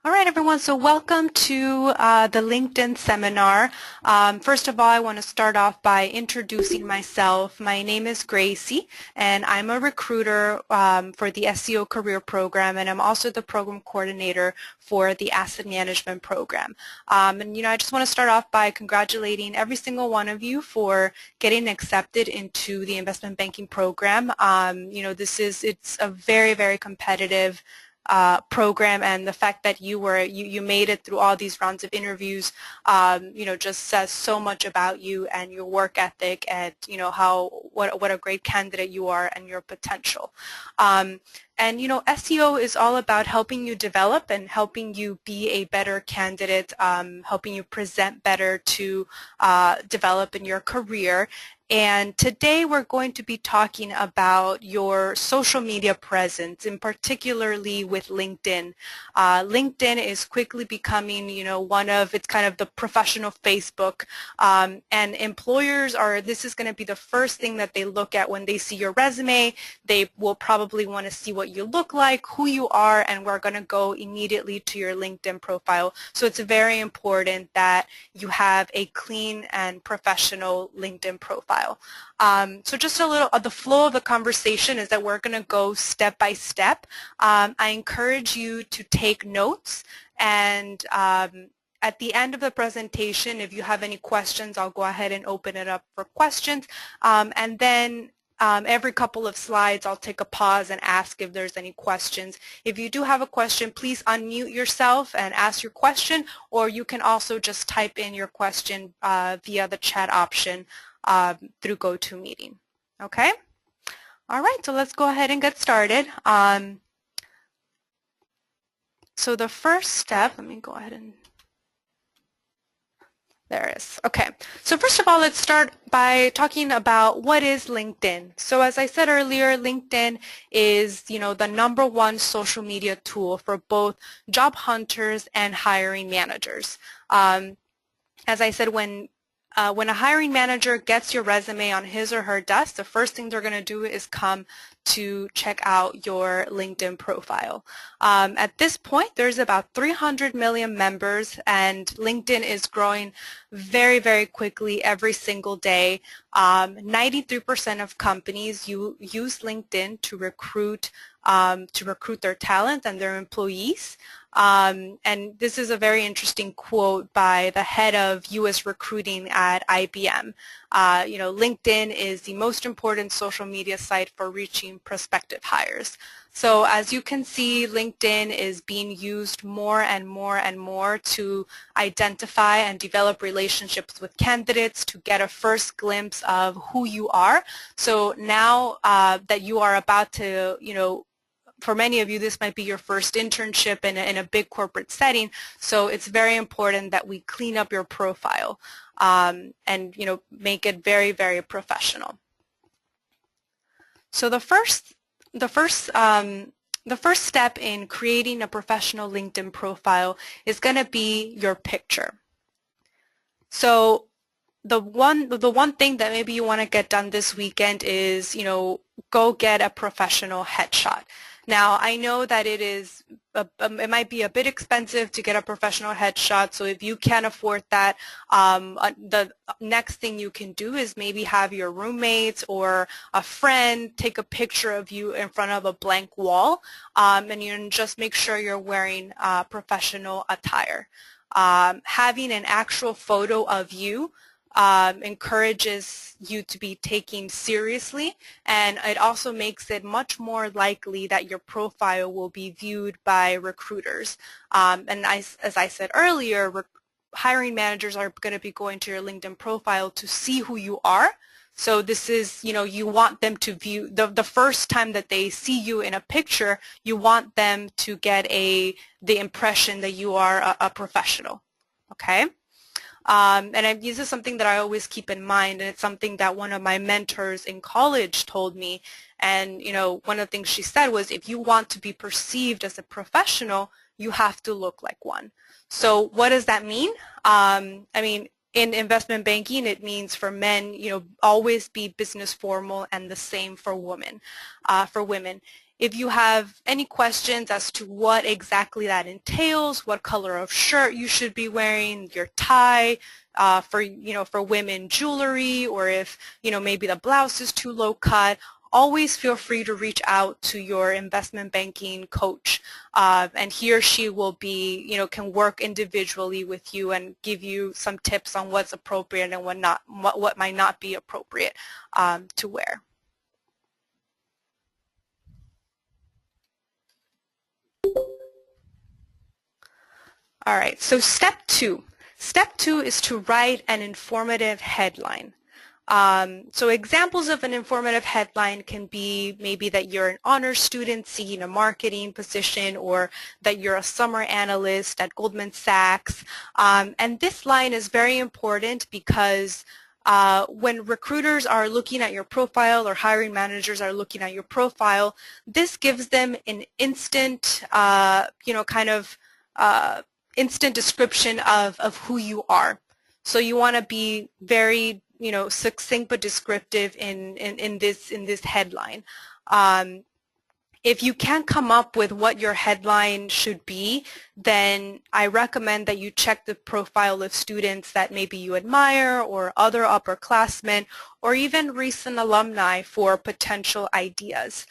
All right, everyone. So welcome to the LinkedIn seminar. First of all, I want to start off by introducing myself. My name is Gracie, and I'm a recruiter for the SEO Career Program, and I'm also the program coordinator for the Asset Management Program. I just want to start off by congratulating every single one of you for getting accepted into the investment banking program. It's a very, very competitive program, and the fact that you made it through all these rounds of interviews, just says so much about you and your work ethic, and what a great candidate you are and your potential. SEO is all about helping you develop and helping you be a better candidate, helping you present better to develop in your career. And today we're going to be talking about your social media presence, and particularly with LinkedIn. LinkedIn is quickly becoming, it's kind of the professional Facebook, and employers this is going to be the first thing that they look at when they see your resume. They will probably want to see what you look like, who you are, and we're going to go immediately to your LinkedIn profile. So it's very important that you have a clean and professional LinkedIn profile. So just a little, the flow of the conversation is that we're going to go step by step. I encourage you to take notes, and at the end of the presentation, if you have any questions, I'll go ahead and open it up for questions. And then every couple of slides, I'll take a pause and ask if there's any questions. If you do have a question, please unmute yourself and ask your question, or you can also just type in your question via the chat option through GoToMeeting. Okay? All right, so let's go ahead and get started. So the first step, let me go ahead and there it is. Okay, so first of all, let's start by talking about what is LinkedIn. So as I said earlier, LinkedIn is, the #1 social media tool for both job hunters and hiring managers. As I said, when a hiring manager gets your resume on his or her desk, the first thing they're going to do is come to check out your LinkedIn profile. At this point, there's about 300 million members, and LinkedIn is growing very, very quickly every single day. 93% of companies use LinkedIn to recruit their talent and their employees. And this is a very interesting quote by the head of U.S. recruiting at IBM. LinkedIn is the most important social media site for reaching prospective hires. So as you can see, LinkedIn is being used more and more and more to identify and develop relationships with candidates, to get a first glimpse of who you are. So now that you are about to, for many of you, this might be your first internship in a big corporate setting, so it's very important that we clean up your profile and make it very, very professional. So the first step in creating a professional LinkedIn profile is going to be your picture. So the one thing that maybe you want to get done this weekend is, go get a professional headshot. Now, I know that it might be a bit expensive to get a professional headshot, so if you can't afford that, the next thing you can do is maybe have your roommates or a friend take a picture of you in front of a blank wall, and you just make sure you're wearing professional attire. Having an actual photo of you encourages you to be taken seriously, and it also makes it much more likely that your profile will be viewed by recruiters. As I said earlier, hiring managers are going to be going to your LinkedIn profile to see who you are. So this is, you want them to view, the first time that they see you in a picture, you want them to get the impression that you are a professional, okay? This is something that I always keep in mind, and it's something that one of my mentors in college told me. And, one of the things she said was, if you want to be perceived as a professional, you have to look like one. So what does that mean? In investment banking, it means for men, always be business formal, and the same for women. If you have any questions as to what exactly that entails, what color of shirt you should be wearing, your tie, for women jewelry, or if maybe the blouse is too low cut, always feel free to reach out to your investment banking coach, and he or she will be can work individually with you and give you some tips on what's appropriate and what might not be appropriate to wear. All right, so step two. Step two is to write an informative headline. So examples of an informative headline can be maybe that you're an honors student seeking a marketing position, or that you're a summer analyst at Goldman Sachs. And this line is very important because when recruiters are looking at your profile or hiring managers are looking at your profile, this gives them an instant, instant description of who you are. So you want to be very, succinct but descriptive in this headline. If you can't come up with what your headline should be, then I recommend that you check the profile of students that maybe you admire, or other upperclassmen, or even recent alumni for potential ideas.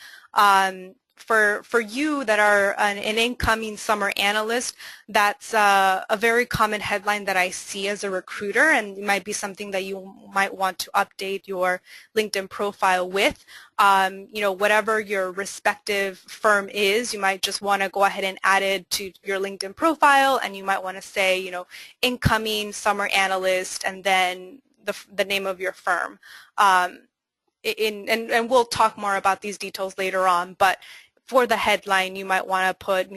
For you that are an incoming summer analyst, that's a very common headline that I see as a recruiter, and it might be something that you might want to update your LinkedIn profile with. Whatever your respective firm is, you might just want to go ahead and add it to your LinkedIn profile, and you might want to say, incoming summer analyst, and then the name of your firm. And we'll talk more about these details later on, but for the headline, you might want to put,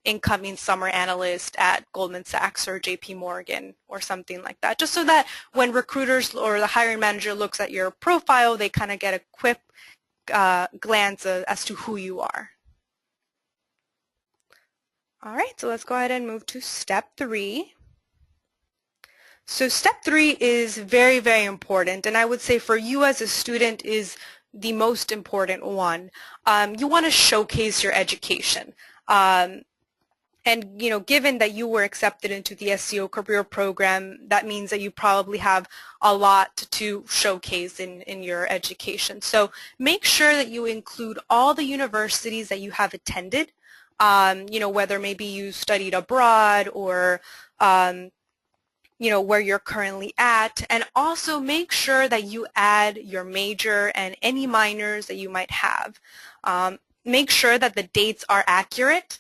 incoming summer analyst at Goldman Sachs or JP Morgan or something like that, just so that when recruiters or the hiring manager looks at your profile, they kind of get a quick glance as to who you are. All right, so let's go ahead and move to step 3. So step 3 is very, very important, and I would say for you as a student is the most important one. You want to showcase your education. And given that you were accepted into the SEO career program, that means that you probably have a lot to showcase in your education. So make sure that you include all the universities that you have attended, whether maybe you studied abroad, or where you're currently at, and also make sure that you add your major and any minors that you might have. Make sure that the dates are accurate.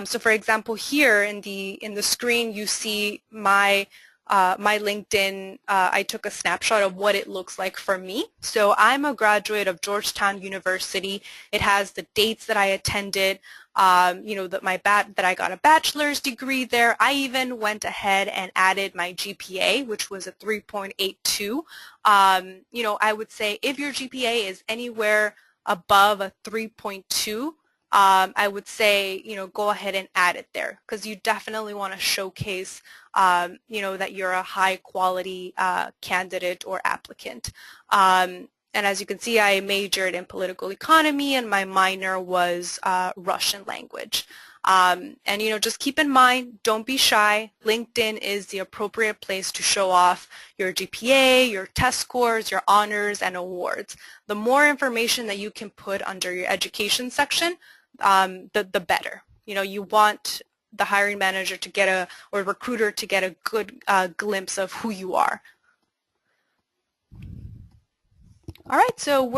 So for example, here in the screen you see my LinkedIn. I took a snapshot of what it looks like for me. So I'm a graduate of Georgetown University. It has the dates that I attended, that I got a bachelor's degree there. I even went ahead and added my GPA, which was a 3.82. I would say if your GPA is anywhere above a 3.2, I would say, go ahead and add it there, because you definitely want to showcase, that you're a high quality candidate or applicant. And as you can see, I majored in political economy, and my minor was Russian language. And just keep in mind, don't be shy. LinkedIn is the appropriate place to show off your GPA, your test scores, your honors, and awards. The more information that you can put under your education section, the better. You want the hiring manager to get or recruiter to get a good glimpse of who you are. All right, so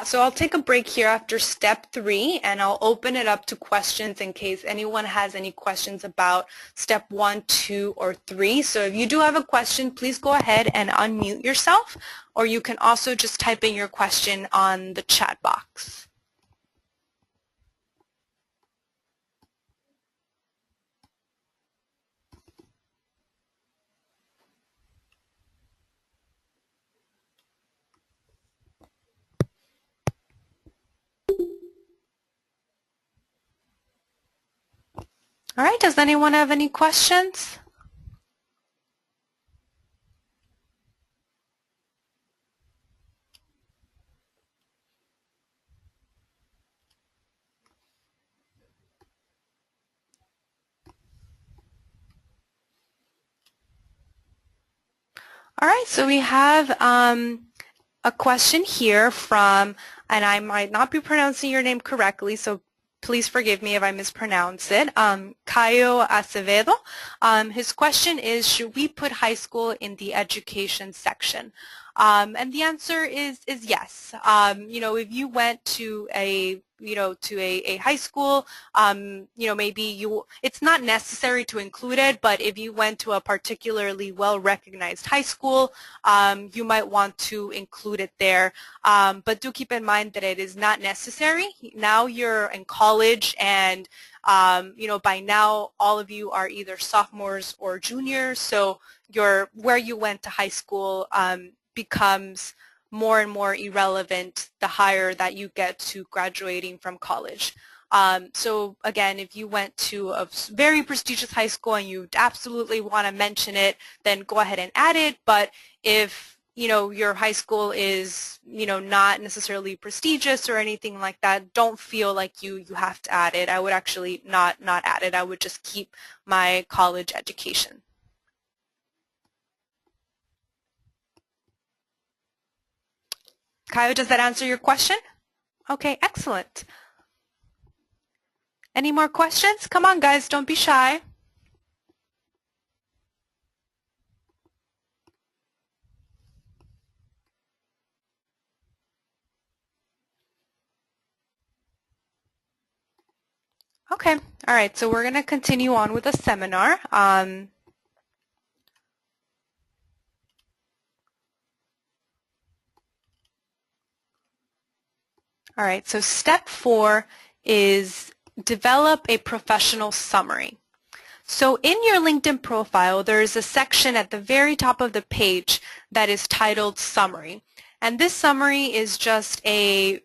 so I'll take a break here after step 3, and I'll open it up to questions in case anyone has any questions about step 1, 2, or 3. So if you do have a question, please go ahead and unmute yourself, or you can also just type in your question on the chat box. All right, does anyone have any questions? All right, so we have a question here from, and I might not be pronouncing your name correctly, so please forgive me if I mispronounce it, Caio Acevedo. His question is, should we put high school in the education section? And the answer is yes. You know, if you went to a a high school, you know, maybe it's not necessary to include it, but if you went to a particularly well-recognized high school, you might want to include it there. But do keep in mind that it is not necessary. Now you're in college, and you know, by now all of you are either sophomores or juniors, so where you went to high school becomes more and more irrelevant the higher that you get to graduating from college. So again, if you went to a very prestigious high school and you absolutely want to mention it, then go ahead and add it. But if you know your high school is not necessarily prestigious or anything like that, don't feel like you have to add it. I would actually not add it. I would just keep my college education. Kyle, does that answer your question? Okay, excellent. Any more questions? Come on, guys, don't be shy. Okay, all right, so we're going to continue on with the seminar. All right, so step 4 is develop a professional summary. So in your LinkedIn profile, there is a section at the very top of the page that is titled Summary. And this summary is just a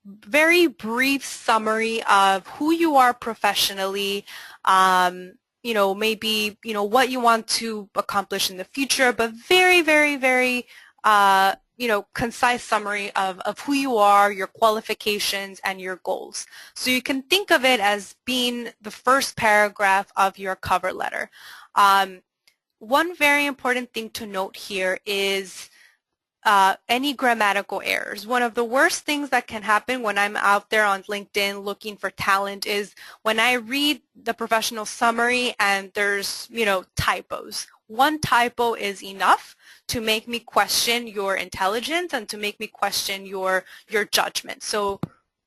very brief summary of who you are professionally, you know, maybe, you know, what you want to accomplish in the future, but very, very, very you know, concise summary of who you are, your qualifications, and your goals. So you can think of it as being the first paragraph of your cover letter. One very important thing to note here is any grammatical errors. One of the worst things that can happen when I'm out there on LinkedIn looking for talent is when I read the professional summary and there's, you know, typos. One typo is enough to make me question your intelligence and to make me question your judgment. So,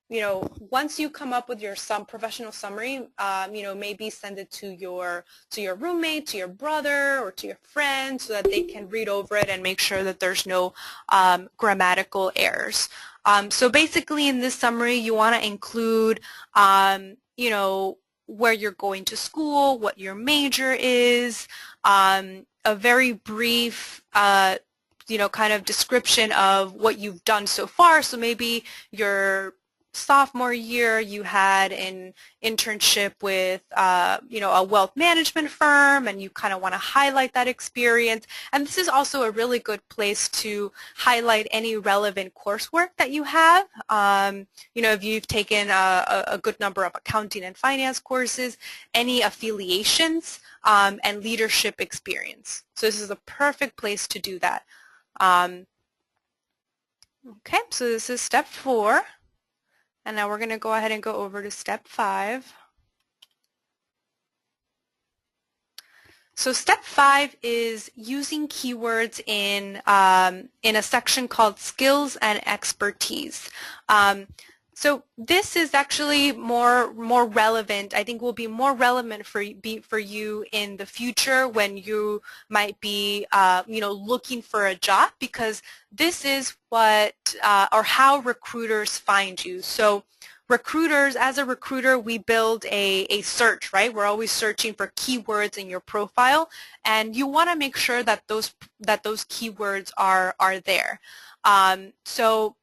you know, once you come up with your professional summary, you know, maybe send it to your roommate, to your brother, or to your friend so that they can read over it and make sure that there's no grammatical errors. So basically in this summary, you want to include, you know, where you're going to school, what your major is, a very brief you know, kind of description of what you've done so far. So maybe your sophomore year you had an internship with you know, a wealth management firm, and you kind of want to highlight that experience. And this is also a really good place to highlight any relevant coursework that you have. You know, if you've taken a good number of accounting and finance courses, any affiliations, and leadership experience. So this is a perfect place to do that. Okay, so this is step 4. And now we're going to go ahead and go over to step 5. So step 5 is using keywords in a section called Skills and Expertise. So this is actually more relevant. I think will be more relevant for you in the future when you might be you know, looking for a job, because this is what or how recruiters find you. So recruiters, as a recruiter, we build a search, right? We're always searching for keywords in your profile, and you want to make sure that those keywords are there. So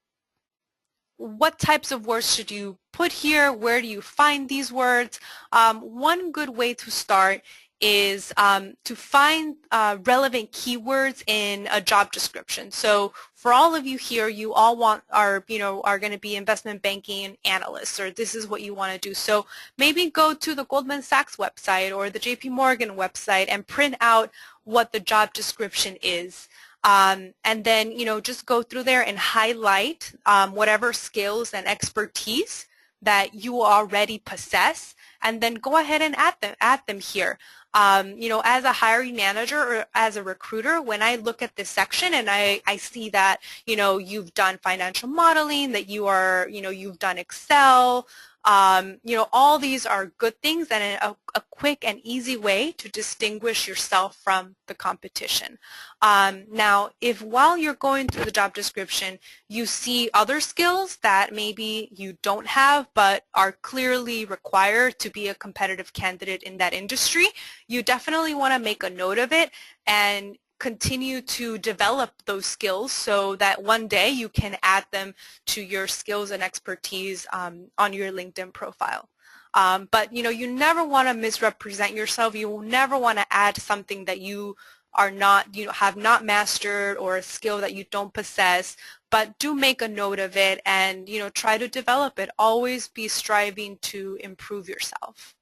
what types of words should you put here? Where do you find these words? One good way to start is to find relevant keywords in a job description. So for all of you here, you all are going to be investment banking analysts, or this is what you want to do. So maybe go to the Goldman Sachs website or the JP Morgan website and print out what the job description is. And then, just go through there and highlight whatever skills and expertise that you already possess, and then go ahead and add them here. As a hiring manager or as a recruiter, when I look at this section and I see that, you've done financial modeling, that you've done Excel, all these are good things and a quick and easy way to distinguish yourself from the competition. Now, if while you're going through the job description, you see other skills that maybe you don't have but are clearly required to be a competitive candidate in that industry, you definitely want to make a note of it and continue to develop those skills so that one day you can add them to your skills and expertise on your LinkedIn profile. But you never want to misrepresent yourself. You will never want to add something that you are not, have not mastered, or a skill that you don't possess. But do make a note of it and try to develop it. Always be striving to improve yourself.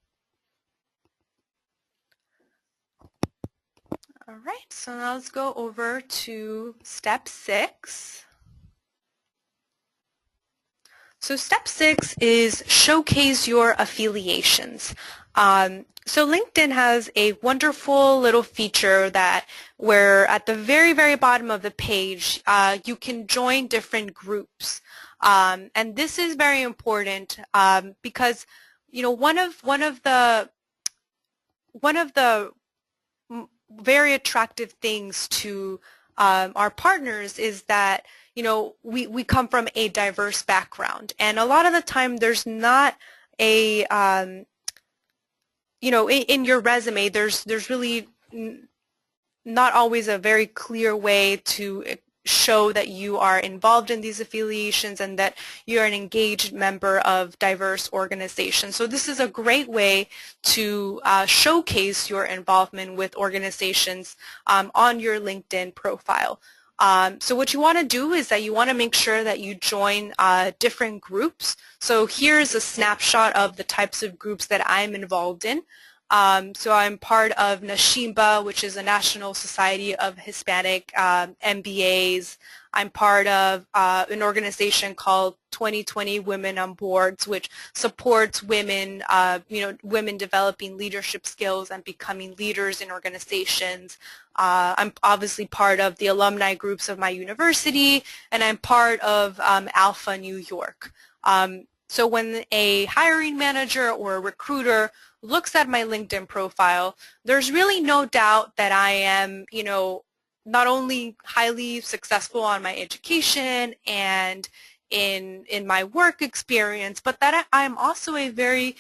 All right, so now let's go over to step 6. So step 6 is showcase your affiliations. So LinkedIn has a wonderful little feature where at the very, very bottom of the page, you can join different groups. And this is very important because, one of the very attractive things to our partners is that we come from a diverse background, and a lot of the time there's not a in your resume there's really not always a very clear way to show that you are involved in these affiliations and that you're an engaged member of diverse organizations. So this is a great way to showcase your involvement with organizations on your LinkedIn profile. So what you want to do is that you want to make sure that you join different groups. So here's a snapshot of the types of groups that I'm involved in. So I'm part of NASHIMBA, which is a National Society of Hispanic MBAs. I'm part of an organization called 2020 Women on Boards, which supports women, women developing leadership skills and becoming leaders in organizations. I'm obviously part of the alumni groups of my university, and I'm part of Alpha New York. So when a hiring manager or a recruiter looks at my LinkedIn profile, there's really no doubt that I am, not only highly successful on my education and in my work experience, but that I'm also a very,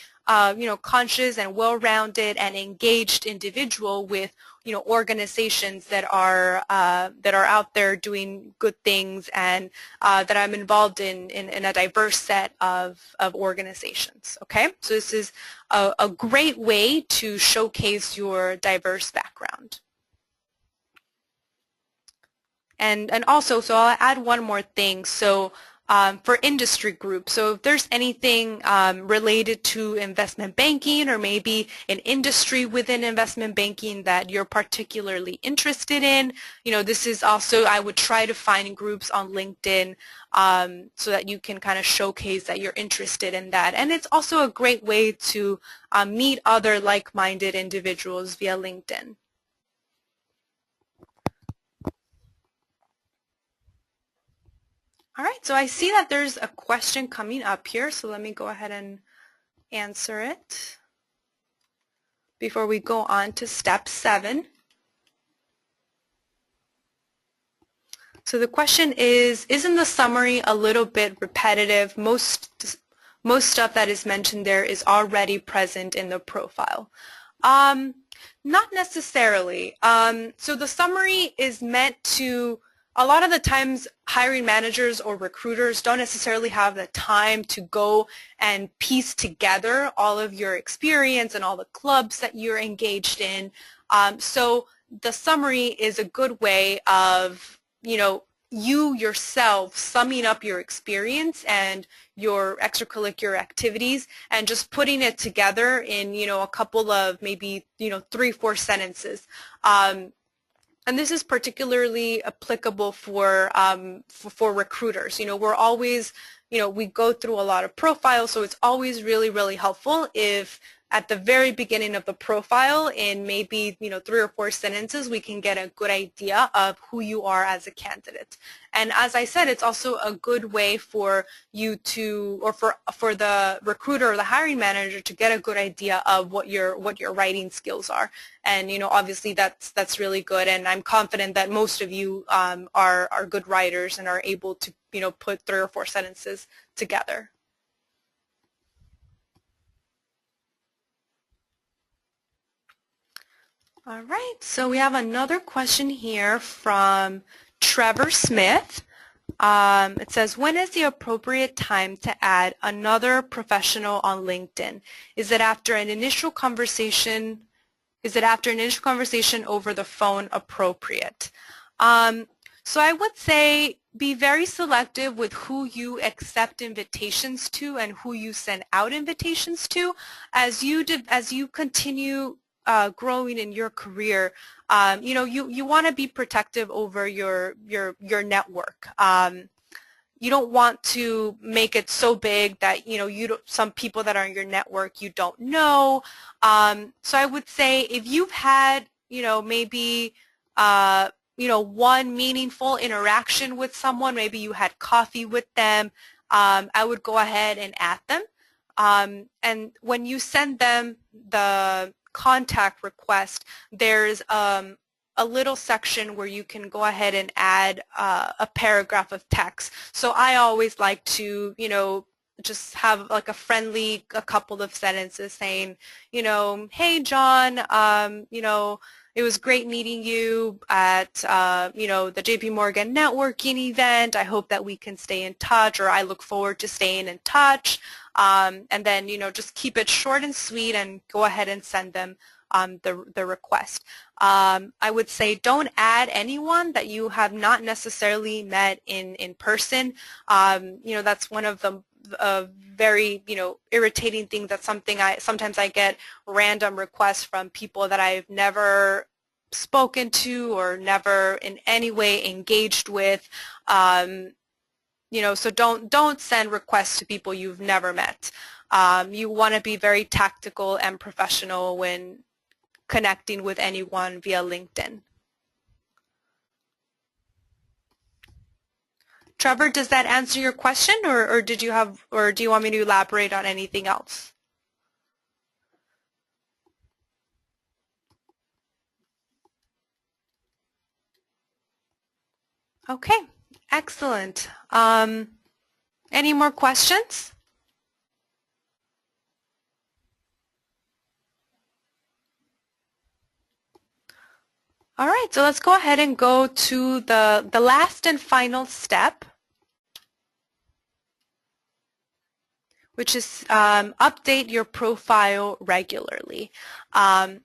conscious and well-rounded and engaged individual with, organizations that are out there doing good things, and that I'm involved in a diverse set of organizations. Okay, so this is a great way to showcase your diverse background. And also, so I'll add one more thing. So for industry groups, so if there's anything related to investment banking, or maybe an industry within investment banking that you're particularly interested in, this is also, I would try to find groups on LinkedIn so that you can kind of showcase that you're interested in that. And it's also a great way to meet other like-minded individuals via LinkedIn. All right, so I see that there's a question coming up here, so let me go ahead and answer it before we go on to step 7. So the question is, isn't the summary a little bit repetitive? Most stuff that is mentioned there is already present in the profile. Not necessarily. So the summary is meant to, a lot of the times hiring managers or recruiters don't necessarily have the time to go and piece together all of your experience and all the clubs that you're engaged in. So the summary is a good way of, you yourself summing up your experience and your extracurricular activities and just putting it together in, a couple of maybe, 3-4 sentences. And this is particularly applicable for recruiters. We're always, we go through a lot of profiles, so it's always really, really helpful if at the very beginning of the profile, in maybe 3 or 4 sentences, we can get a good idea of who you are as a candidate. And as I said, it's also a good way for you to, or for the recruiter or the hiring manager to get a good idea of what your writing skills are. And obviously that's really good. And I'm confident that most of you are good writers and are able to put 3 or 4 sentences together. All right, so we have another question here from Trevor Smith. It says, when is the appropriate time to add another professional on LinkedIn? Is it after an initial conversation? Is it after an initial conversation over the phone appropriate? So I would say be very selective with who you accept invitations to and who you send out invitations to. As you continue growing in your career, you want to be protective over your network. You don't want to make it so big that some people that are in your network you don't know. So I would say if you've had maybe one meaningful interaction with someone, maybe you had coffee with them, I would go ahead and add them. And when you send them the contact request, there's a little section where you can go ahead and add a paragraph of text. So I always like to, just have like a couple of sentences saying, hey John, it was great meeting you at, the JP Morgan networking event. I hope that we can stay in touch, or I look forward to staying in touch. And then, just keep it short and sweet and go ahead and send them the request. I would say don't add anyone that you have not necessarily met in person. That's one of the very irritating things. That's something sometimes I get random requests from people that I've never spoken to or never in any way engaged with. So don't send requests to people you've never met. You want to be very tactical and professional when connecting with anyone via LinkedIn. Trevor, does that answer your question, or do you want me to elaborate on anything else? Okay, excellent. Any more questions? All right, so let's go ahead and go to the last and final step, which is update your profile regularly.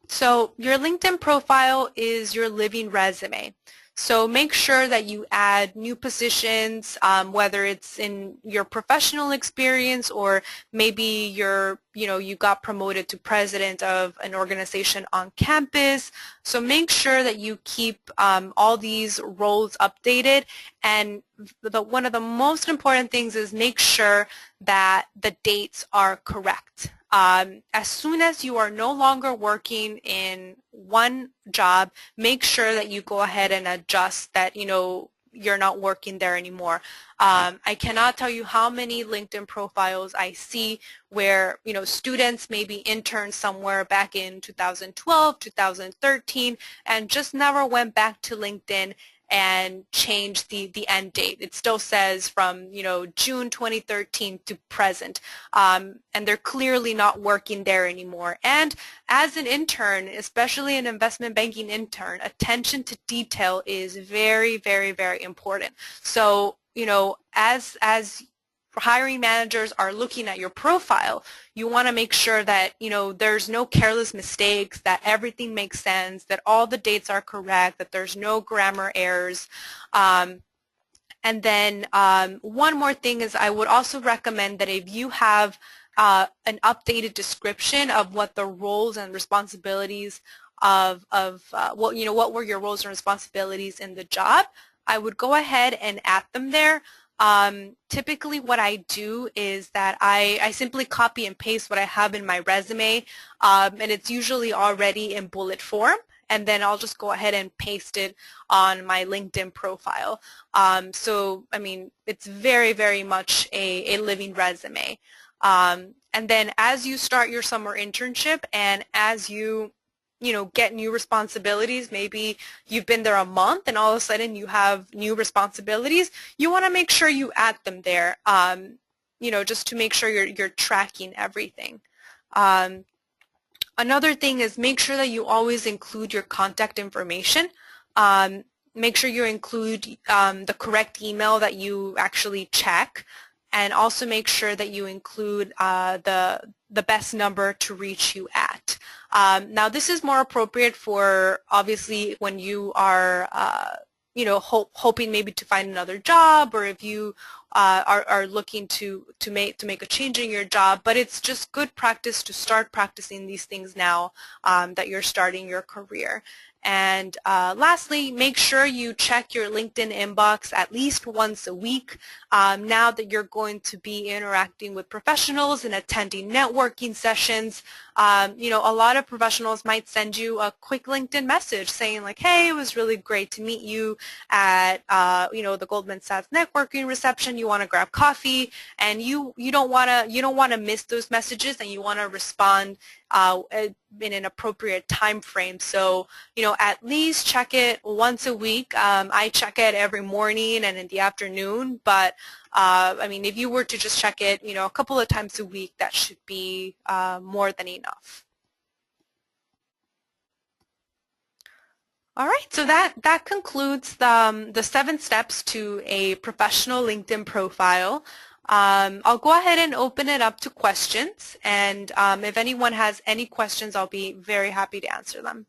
So your LinkedIn profile is your living resume. So make sure that you add new positions, whether it's in your professional experience or maybe you got promoted to president of an organization on campus. So make sure that you keep all these roles updated. And one of the most important things is make sure that the dates are correct. As soon as you are no longer working in one job, make sure that you go ahead and adjust that, you're not working there anymore. I cannot tell you how many LinkedIn profiles I see where, students maybe interned somewhere back in 2012, 2013, and just never went back to LinkedIn and change the end date. It still says from June 2013 to present, and they're clearly not working there anymore. And as an intern, especially an investment banking intern, attention to detail is very, very, very important. So as hiring managers are looking at your profile, you want to make sure that there's no careless mistakes, that everything makes sense, that all the dates are correct, that there's no grammar errors. And then one more thing is I would also recommend that if you have an updated description of what the roles and responsibilities of what were your roles and responsibilities in the job, I would go ahead and add them there. Typically what I do is that I simply copy and paste what I have in my resume, and it's usually already in bullet form, and then I'll just go ahead and paste it on my LinkedIn profile. So, I mean, it's very, very much a living resume. And then as you start your summer internship and as you get new responsibilities, maybe you've been there a month and all of a sudden you have new responsibilities, you want to make sure you add them there, just to make sure you're tracking everything. Another thing is make sure that you always include your contact information. Make sure you include the correct email that you actually check, and also make sure that you include the best number to reach you at. Now this is more appropriate for obviously when you are hoping maybe to find another job, or if you are looking to make a change in your job, but it's just good practice to start practicing these things now that you're starting your career. And lastly, make sure you check your LinkedIn inbox at least once a week. Now that you're going to be interacting with professionals and attending networking sessions, a lot of professionals might send you a quick LinkedIn message saying like, hey, it was really great to meet you at the Goldman Sachs networking reception. You want to grab coffee, and you don't want to miss those messages, and you want to respond in an appropriate time frame. So, at least check it once a week. I check it every morning and in the afternoon, but I mean, if you were to just check it, a couple of times a week, that should be more than enough. All right, so that concludes the 7 steps to a professional LinkedIn profile. I'll go ahead and open it up to questions, and if anyone has any questions, I'll be very happy to answer them.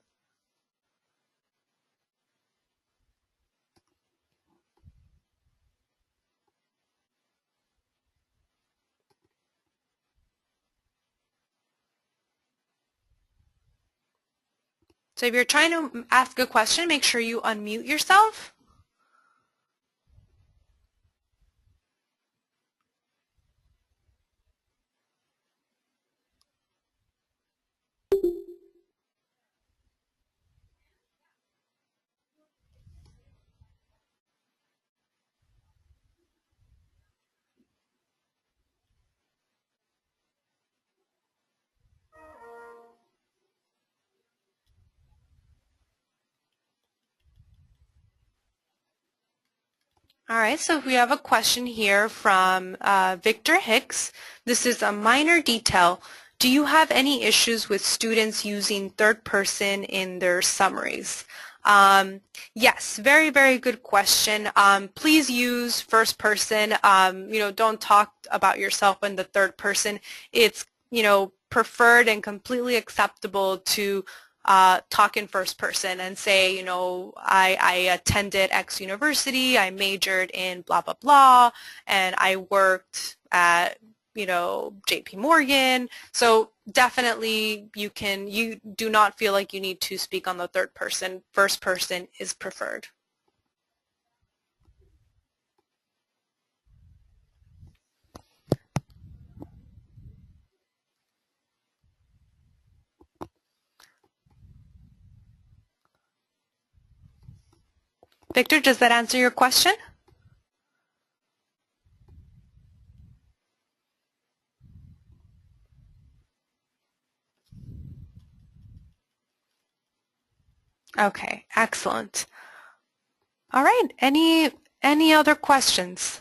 So if you're trying to ask a question, make sure you unmute yourself. All right, so we have a question here from Victor Hicks. This is a minor detail. Do you have any issues with students using third person in their summaries? Yes, very, very good question. Please use first person. Don't talk about yourself in the third person. It's, preferred and completely acceptable to talk in first person and say, I attended X university, I majored in blah, blah, blah, and I worked at, JP Morgan. So definitely you do not feel like you need to speak on the third person. First person is preferred. Victor, does that answer your question? Okay, excellent. All right, any other questions?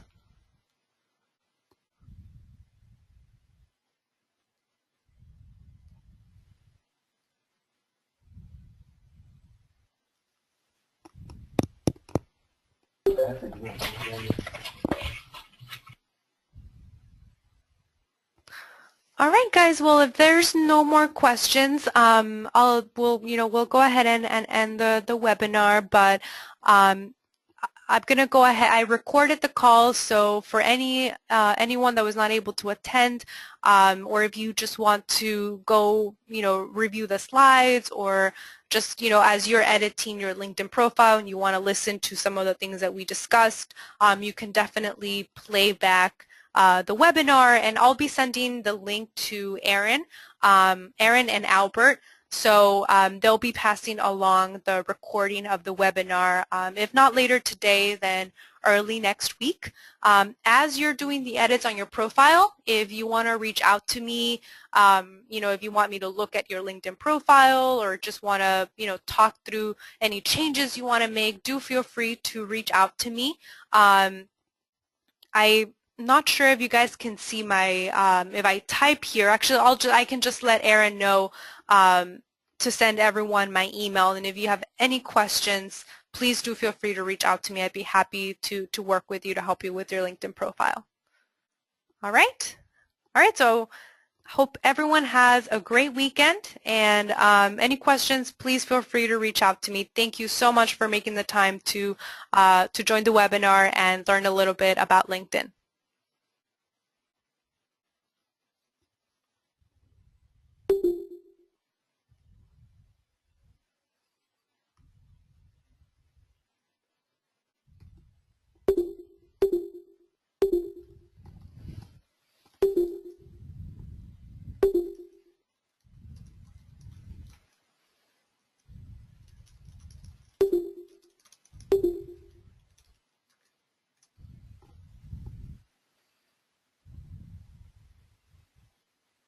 All right, guys. Well, if there's no more questions, we'll go ahead and end the webinar. But I'm going to go ahead. I recorded the call, so for anyone that was not able to attend, or if you just want to go, review the slides, or just, as you're editing your LinkedIn profile and you want to listen to some of the things that we discussed, you can definitely play back the webinar, and I'll be sending the link to Aaron and Albert. So they'll be passing along the recording of the webinar, if not later today, then early next week. As you're doing the edits on your profile, if you want to reach out to me, if you want me to look at your LinkedIn profile or just want to, talk through any changes you want to make, do feel free to reach out to me. I'm not sure if you guys can see my, if I type here, actually I can just let Aaron know to send everyone my email, and if you have any questions, please do feel free to reach out to me. I'd be happy to work with you to help you with your LinkedIn profile. All right, so hope everyone has a great weekend, and any questions, please feel free to reach out to me. Thank you so much for making the time to join the webinar and learn a little bit about LinkedIn.